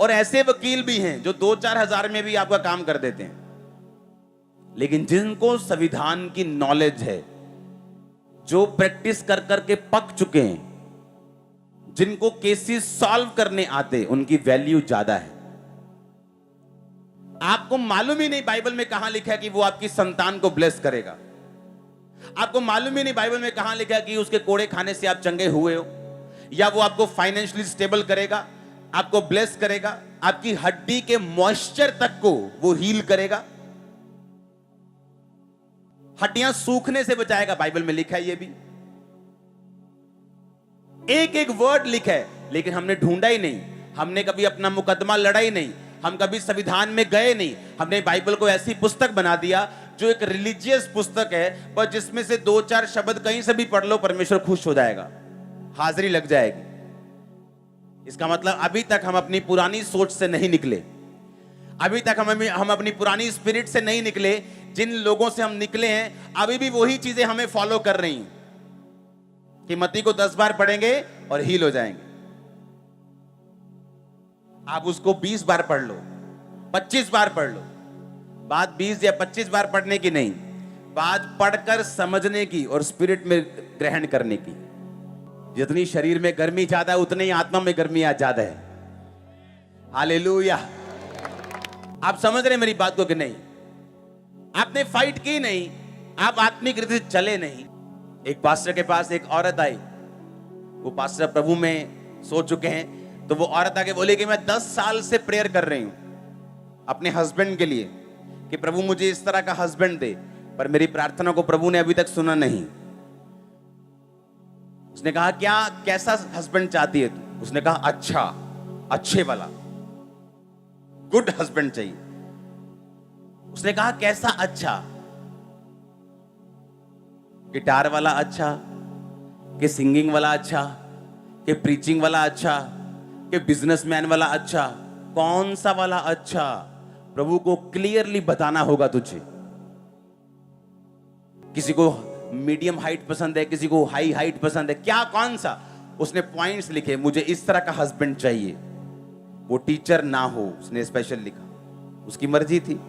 A: और ऐसे वकील भी हैं जो 2-4 हजार में भी आपका काम कर देते हैं। लेकिन जिनको संविधान की नॉलेज है, जो प्रैक्टिस कर करके पक चुके हैं, जिनको केसेस सॉल्व करने आते, उनकी वैल्यू ज्यादा है। आपको मालूम ही नहीं बाइबल में कहां लिखा है कि वो आपकी संतान को ब्लेस करेगा। आपको मालूम ही नहीं बाइबल में कहां लिखा है कि उसके कोड़े खाने से आप चंगे हुए हो, या वो आपको फाइनेंशियली स्टेबल करेगा, आपको ब्लेस करेगा, आपकी हड्डी के मॉइस्चर तक को वो हील करेगा, हड्डियां सूखने से बचाएगा। बाइबल में लिखा है ये भी, एक एक वर्ड लिखा है, लेकिन हमने ढूंढा ही नहीं। हमने कभी अपना मुकदमा लड़ा ही नहीं, हम कभी संविधान में गए नहीं। हमने बाइबल को ऐसी पुस्तक बना दिया जो एक रिलीजियस पुस्तक है, पर जिसमें से 2-4 शब्द कहीं से भी पढ़ लो परमेश्वर खुश हो जाएगा, हाजिरी लग जाएगी। इसका मतलब अभी तक हम अपनी पुरानी सोच से नहीं निकले, अभी तक हम अपनी पुरानी स्पिरिट से नहीं निकले। जिन लोगों से हम निकले हैं अभी भी वही चीजें हमें फॉलो कर रही हैं कि मत्ती को 10 बार पढ़ेंगे और हील हो जाएंगे। आप उसको 20 बार पढ़ लो, 25 बार पढ़ लो। बात 20 या 25 बार पढ़ने की नहीं, बात पढ़कर समझने की और स्पिरिट में ग्रहण करने की। जितनी शरीर में गर्मी ज्यादा है उतनी ही आत्मा में गर्मी आज ज्यादा है। हालेलुया। आप समझ रहे मेरी बात को कि नहीं? आपने फाइट की नहीं, आप आत्मिक रीति से चले नहीं। एक पास्टर के पास एक औरत आई, वो पास्टर प्रभु में सो चुके हैं, तो वो औरत आके बोली कि मैं 10 साल से प्रेयर कर रही हूं अपने हस्बैंड के लिए कि प्रभु मुझे इस तरह का हस्बैंड दे, पर मेरी प्रार्थना को प्रभु ने अभी तक सुना नहीं। उसने कहा क्या, कैसा हस्बैंड चाहती है तू? उसने कहा अच्छा, अच्छे वाला, गुड हस्बैंड चाहिए। उसने कहा कैसा अच्छा? गिटार वाला अच्छा, कि सिंगिंग वाला अच्छा, कि प्रीचिंग वाला अच्छा, कि बिजनेसमैन वाला अच्छा? कौन सा वाला अच्छा? प्रभु को क्लियरली बताना होगा तुझे। किसी को मीडियम हाइट पसंद है, किसी को हाई हाइट पसंद है, क्या कौन सा, उसने पॉइंट्स लिखे, मुझे इस तरह का हस्बैंड चाहिए, वो टीचर ना हो, उसने स्पेशल लिखा, उसकी मर्जी थी,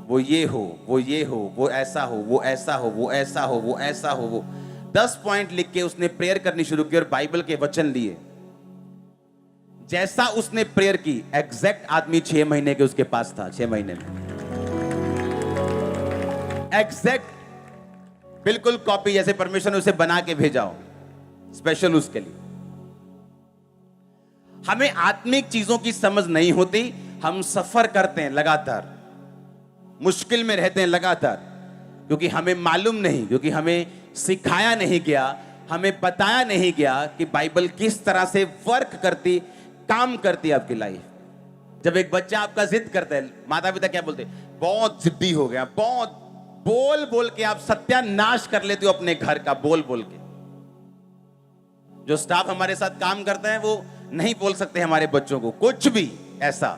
A: वो ये हो, वो ये हो, वो ऐसा हो, वो ऐसा हो, वो ऐसा हो, वो ऐसा हो, वो 10 पॉइंट लिख के उसने प्रेयर करनी शुरू की और बाइबल के वचन लिए। जैसा उसने प्रेयर की, एग्जैक्ट आदमी 6 महीने के उसके पास था, 6 महीने में एग्जैक्ट बिल्कुल कॉपी, जैसे परमेश्वर ने उसे बना के भेजा हो स्पेशल उसके लिए। हमें आत्मिक चीजों की समझ नहीं होती, हम सफर करते हैं लगातार, मुश्किल में रहते हैं लगातार, क्योंकि हमें मालूम नहीं, क्योंकि हमें सिखाया नहीं गया, हमें बताया नहीं गया कि बाइबल किस तरह से वर्क करती, काम करती है आपकी लाइफ। जब एक बच्चा आपका जिद करता है, माता पिता क्या बोलते हैं, बहुत जिद्दी हो गया, बहुत बोल बोल के आप सत्यानाश कर लेते हो अपने घर का, बोल बोल के। जो स्टाफ हमारे साथ काम करते हैं वो नहीं बोल सकते हमारे बच्चों को कुछ भी ऐसा,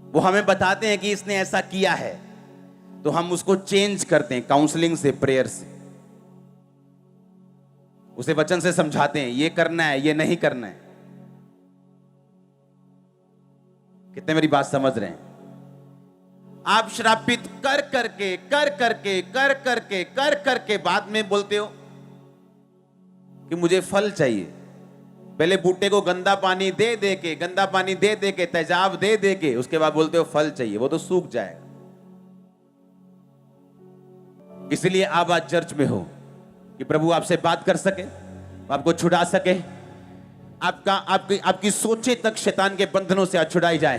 A: वो हमें बताते हैं कि इसने ऐसा किया है, तो हम उसको चेंज करते हैं काउंसलिंग से, प्रेयर से, उसे वचन से समझाते हैं, ये करना है, ये नहीं करना है। कितने मेरी बात समझ रहे हैं? आप श्रापित कर करके कर करके कर करके कर करके बाद में बोलते हो कि मुझे फल चाहिए। पहले बूटे को गंदा पानी दे दे के, गंदा पानी दे दे के, तेजाब दे दे के, उसके बाद बोलते हो फल चाहिए, वो तो सूख जाएगा। इसलिए आप आज चर्च में हो कि प्रभु आपसे बात कर सके, आपको छुड़ा सके, आपकी सोचे तक शैतान के बंधनों से आज छुड़ाई जाए।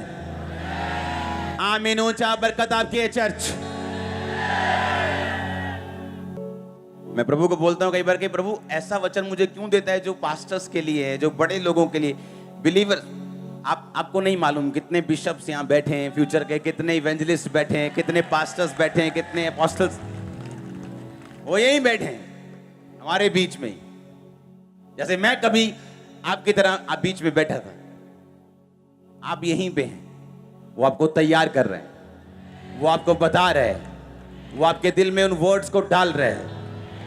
A: आमीन, ऊंचा बरकत आपकी है चर्च। मैं प्रभु को बोलता हूं कई बार कि प्रभु ऐसा वचन मुझे क्यों देता है जो पास्टर्स के लिए है, जो बड़े लोगों के लिए, बिलीवर। आपको नहीं मालूम कितने बिशप्स यहां बैठे हैं फ्यूचर के, कितने इवेंजलिस्ट बैठे हैं, कितने पास्टर्स बैठे हैं, कितने अपोस्टल्स, वो यहीं बैठे हैं हमारे बीच में। जैसे मैं कभी आपकी तरह आप बीच में बैठा था, आप यहीं पे हैं, वो आपको तैयार कर रहे हैं, वो आपको बता रहे हैं, वो आपके दिल में उन वर्ड्स को डाल रहे हैं।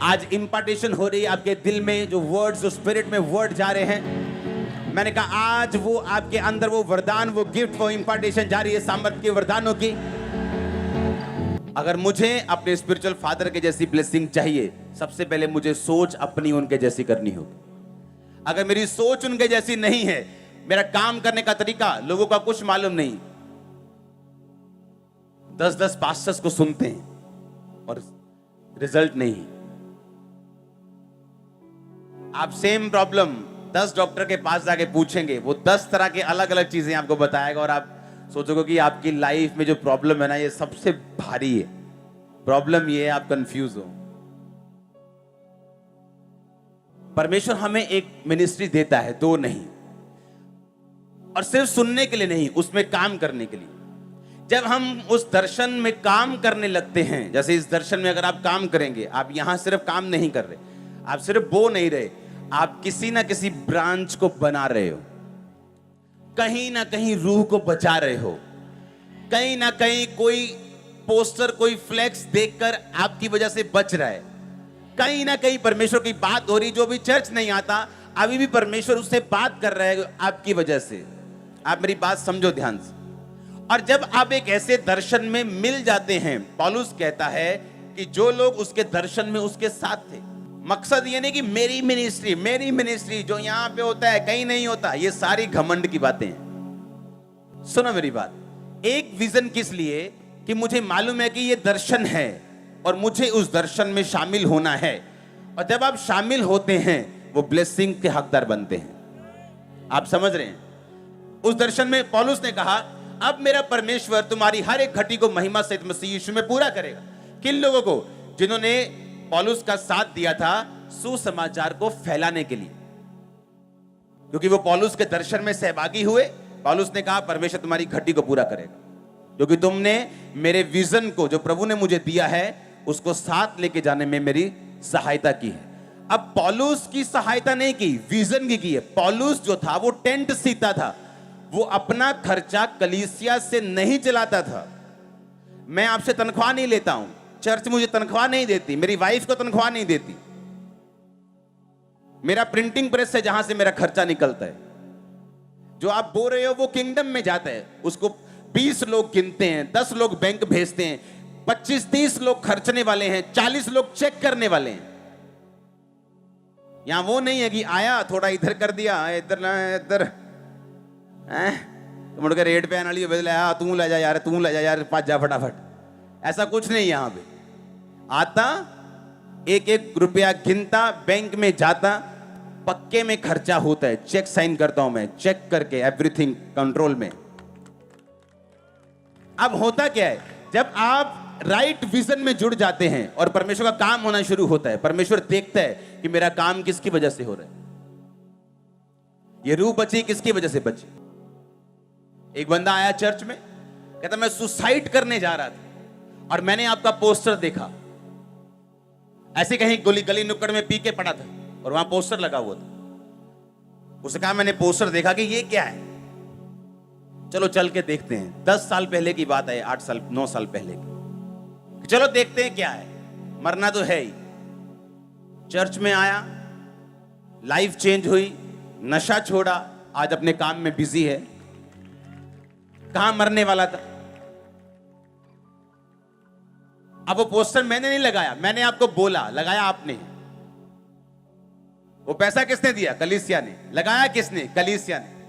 A: आज इंपार्टेशन हो रही है आपके दिल में, जो वर्ड्स, जो स्पिरिट में वर्ड जा रहे हैं। मैंने कहा आज वो आपके अंदर वो वरदान, वो गिफ्ट, वो इंपार्टेशन जा रही है सामर्थ्य के वरदानों की। अगर मुझे अपने स्पिरिचुअल फादर के जैसी ब्लेसिंग चाहिए, सबसे पहले मुझे सोच अपनी उनके जैसी करनी होगी। अगर मेरी सोच उनके जैसी नहीं है, मेरा काम करने का तरीका, लोगों का कुछ मालूम नहीं, 10-10 पास्टर्स को सुनते हैं और रिजल्ट नहीं। आप सेम प्रॉब्लम 10 डॉक्टर के पास जाके पूछेंगे, वो 10 तरह के अलग अलग चीजें आपको बताएगा और आप सोचोगे कि आपकी लाइफ में जो प्रॉब्लम है ना, ये सबसे भारी है। प्रॉब्लम ये है आप कंफ्यूज हो। परमेश्वर हमें एक मिनिस्ट्री देता है, दो नहीं, और सिर्फ सुनने के लिए नहीं, उसमें काम करने के लिए। जब हम उस दर्शन में काम करने लगते हैं, जैसे इस दर्शन में अगर आप काम करेंगे, आप यहां सिर्फ काम नहीं कर रहे, आप सिर्फ बो नहीं रहे, आप किसी ना किसी ब्रांच को बना रहे हो, कहीं ना कहीं रूह को बचा रहे हो, कहीं ना कहीं कोई पोस्टर, कोई फ्लेक्स देखकर आपकी वजह से बच रहा है, कहीं ना कहीं परमेश्वर की बात हो रही, जो भी चर्च नहीं आता अभी भी परमेश्वर उससे बात कर रहा है आपकी वजह से। आप मेरी बात समझो ध्यान से। और जब आप एक ऐसे दर्शन में मिल जाते हैं, पौलुस कहता है कि जो लोग उसके दर्शन में उसके साथ थे, मकसद ये नहीं कि मेरी मिनिस्ट्री जो यहां पे होता है कहीं नहीं होता, ये सारी घमंड की बातें हैं। सुनो मेरी बात, एक विजन किस लिए कि मुझे मालूम है कि ये दर्शन है और मुझे उस दर्शन में शामिल होना है, और जब आप शामिल होते हैं वो ब्लेसिंग के हकदार बनते हैं। आप समझ रहे हैं? उस दर्शन में पौलुस ने कहा, अब मेरा परमेश्वर तुम्हारी हर एक घटी को महिमा सहित मसीह यीशु में पूरा करेगा। किन लोगों को? जिन्होंने पौलुस का साथ दिया था सुसमाचार को फैलाने के लिए, क्योंकि वो पौलुस के दर्शन में सहभागी हुए। पौलुस ने कहा परमेश्वर तुम्हारी घटी को पूरा करेगा, क्योंकि तुमने मेरे विजन को जो प्रभु ने मुझे दिया है उसको साथ लेके जाने में मेरी सहायता की है। अब पौलुस की सहायता नहीं की, विजन की है। पौलुस जो था वो टेंट सीता था, वो अपना खर्चा कलीसिया से नहीं चलाता था। मैं आपसे तनख्वाह नहीं लेता हूं, चर्च मुझे तनख्वाह नहीं देती, मेरी वाइफ को तनख्वाह नहीं देती, मेरा प्रिंटिंग प्रेस है जहां से मेरा खर्चा निकलता है। जो आप बोल रहे हो वो किंगडम में जाता है, उसको 20 लोग गिनते हैं, 10 लोग बैंक भेजते हैं, 25-30 लोग खर्चने वाले हैं, 40 लोग चेक करने वाले हैं। यहां वो नहीं है कि आया थोड़ा इधर कर दिया, इधर ना इधर तो मुड़ के रेट पे आने वाली बदले, तू ले जा यार, तू ले जा यार, पाँच जा फटाफट। ऐसा कुछ नहीं यहां पे। आता एक एक रुपया गिनता, बैंक में जाता, पक्के में खर्चा होता है, चेक साइन करता हूं मैं, चेक करके एवरीथिंग कंट्रोल में। अब होता क्या है, जब आप राइट विजन में जुड़ जाते हैं और परमेश्वर का काम होना शुरू होता है, परमेश्वर देखता है कि मेरा काम किसकी वजह से हो रहा है, ये रूह बची किसकी वजह से बची। एक बंदा आया चर्च में, कहता मैं सुसाइड करने जा रहा था और मैंने आपका पोस्टर देखा, ऐसे कहीं गली गली नुक्कड़ में पी के पड़ा था और वहां पोस्टर लगा हुआ था। उसने कहा मैंने पोस्टर देखा कि ये क्या है, चलो चल के देखते हैं। 10 साल पहले की बात है, 8 साल 9 साल पहले की, चलो देखते हैं क्या है, मरना तो है ही। चर्च में आया, लाइफ चेंज हुई, नशा छोड़ा, आज अपने काम में बिजी है। कहां मरने वाला था। अब वो पोस्टर मैंने नहीं लगाया, मैंने आपको बोला, लगाया आपने। वो पैसा किसने दिया, कलीसिया ने। लगाया किसने, कलीसिया ने।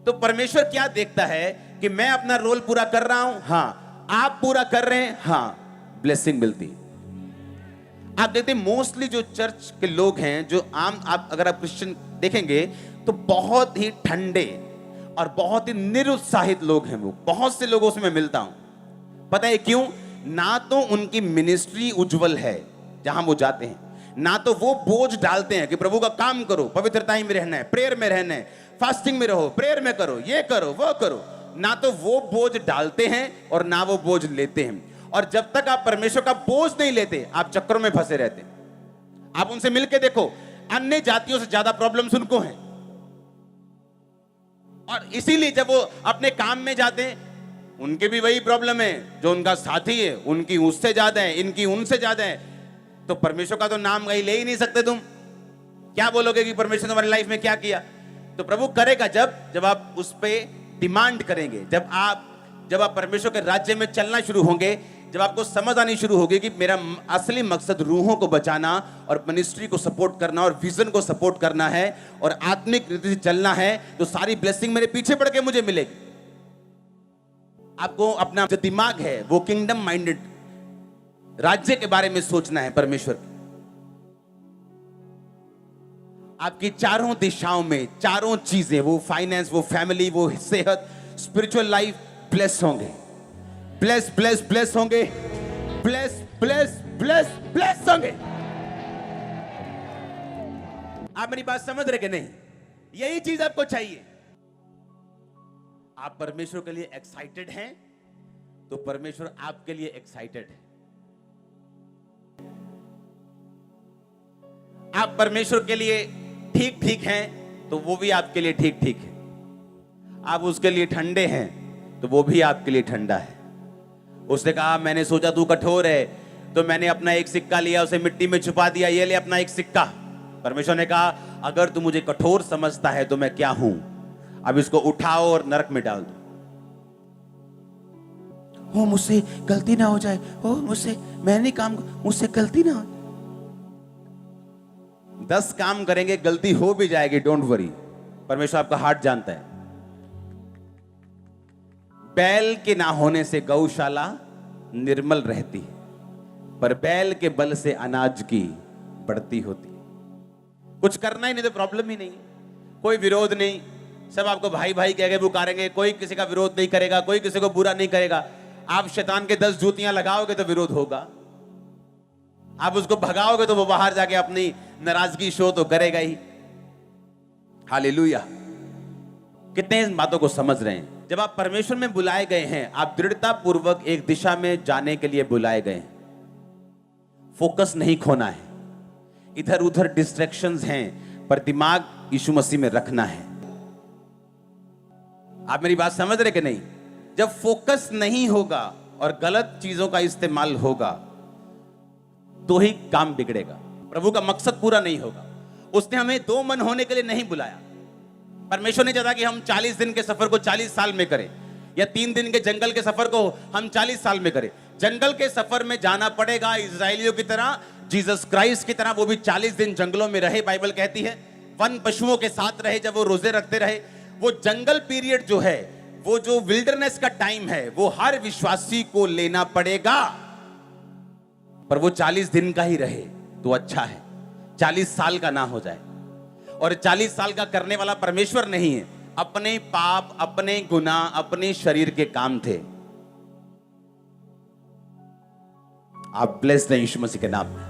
A: तो परमेश्वर क्या देखता है कि मैं अपना रोल पूरा कर रहा हूं, हां, आप पूरा कर रहे हैं, हां, ब्लेसिंग मिलती। आप देखते हैं मोस्टली जो चर्च के लोग हैं, जो आम आप अगर आप क्रिश्चियन देखेंगे तो बहुत ही ठंडे और बहुत ही निरुत्साहित लोग हैं। वो बहुत से लोगों से मैं मिलता हूं। पता है क्यों? ना तो उनकी मिनिस्ट्री उज्जवल है जहां वो जाते हैं, ना तो वो बोझ डालते हैं कि प्रभु का काम करो, पवित्रता में रहना है, प्रेयर में रहना है, फास्टिंग में रहो, प्रेयर में करो, ये करो वो करो। ना तो वो बोझ डालते हैं और ना वो बोझ लेते हैं। और जब तक आप परमेश्वर का बोझ नहीं लेते, आप चक्करों में फंसे रहते हैं। आप उनसे मिलके देखो, अन्य जातियों से ज्यादा प्रॉब्लम्स उनको हैं। और इसीलिए जब वो अपने काम में जाते हैं, उनके भी वही प्रॉब्लम है, जो उनका साथी है उनकी उससे ज्यादा है, इनकी उनसे ज्यादा है। तो परमेश्वर का तो नाम कहीं ले ही नहीं सकते। तुम क्या बोलोगे कि परमेश्वर ने तुम्हारी लाइफ में क्या किया? तो प्रभु करेगा जब आप उस पे डिमांड करेंगे, जब आप परमेश्वर के राज्य में चलना शुरू होंगे, जब आपको समझ आनी शुरू होगी कि मेरा असली मकसद रूहों को बचाना और मिनिस्ट्री को सपोर्ट करना और विजन को सपोर्ट करना है और आत्मिक रीति से चलना है, तो सारी ब्लेसिंग मेरे पीछे पड़ के मुझे मिलेगी। आपको अपना जो दिमाग है वो किंगडम माइंडेड, राज्य के बारे में सोचना है परमेश्वर की। आपकी चारों दिशाओं में चारों चीजें, वो फाइनेंस, वो फैमिली, वो सेहत, स्पिरिचुअल लाइफ ब्लेस होंगे, ब्लेस ब्लेस ब्लेस होंगे, ब्लेस ब्लेस ब्लेस ब्लेस होंगे। आप मेरी बात समझ रहे कि नहीं? यही चीज आपको चाहिए। आप परमेश्वर के लिए एक्साइटेड हैं तो परमेश्वर आपके लिए एक्साइटेड है। आप परमेश्वर के लिए ठीक ठीक हैं तो वो भी आपके लिए ठीक ठीक है। आप उसके लिए ठंडे हैं तो वो भी आपके लिए ठंडा है। उसने कहा मैंने सोचा तू कठोर है तो मैंने अपना एक सिक्का लिया, उसे मिट्टी में छुपा दिया, ये ले अपना एक सिक्का। परमेश्वर ने कहा अगर तू मुझे कठोर समझता है तो मैं क्या हूं, अब इसको उठाओ और नरक में डाल दो। हो मुझसे गलती ना हो जाए, हो मुझसे, मैं नहीं काम, मुझसे गलती ना हो। 10 काम करेंगे, गलती हो भी जाएगी, डोंट वरी, परमेश्वर आपका हार्ट जानता है। बैल के ना होने से गौशाला निर्मल रहती है, पर बैल के बल से अनाज की बढ़ती होती है। कुछ करना ही नहीं तो प्रॉब्लम ही नहीं, कोई विरोध नहीं, सब आपको भाई भाई कह के पुकारेंगे, कोई किसी का विरोध नहीं करेगा, कोई किसी को बुरा नहीं करेगा। आप शैतान के 10 जूतियां लगाओगे तो विरोध होगा, आप उसको भगाओगे तो वो बाहर जाके अपनी नाराजगी शो तो करेगा ही। हालेलुया। कितने इन बातों को समझ रहे हैं? जब आप परमेश्वर में बुलाए गए हैं, आप दृढ़ता पूर्वक एक दिशा में जाने के लिए बुलाए गए हैं। फोकस नहीं खोना है, इधर उधर डिस्ट्रैक्शंस हैं, पर दिमाग यीशु मसीह में रखना है। आप मेरी बात समझ रहे कि नहीं? जब फोकस नहीं होगा और गलत चीजों का इस्तेमाल होगा तो ही काम बिगड़ेगा, प्रभु का मकसद पूरा नहीं होगा। उसने हमें दो मन होने के लिए नहीं बुलाया। परमेश्वर ने चाहा कि हम 40 दिन के सफर को 40 साल में करें, या 3 दिन के जंगल के सफर को हम 40 साल में करें। जंगल के सफर में जाना पड़ेगा इजरायलियों की तरह, जीसस क्राइस्ट की तरह। वो भी 40 दिन जंगलों में रहे, बाइबल कहती है वन पशुओं के साथ रहे, जब वो रोजे रखते रहे। वो जंगल पीरियड जो है, वो जो विल्डरनेस का टाइम है, वो हर विश्वासी को लेना पड़ेगा। पर वो 40 दिन का ही रहे तो अच्छा है, 40 साल का ना हो जाए। और 40 साल का करने वाला परमेश्वर नहीं है, अपने पाप, अपने गुनाह, अपने शरीर के काम थे। आप ब्लेस्ड हैं यीशु मसीह के नाम में।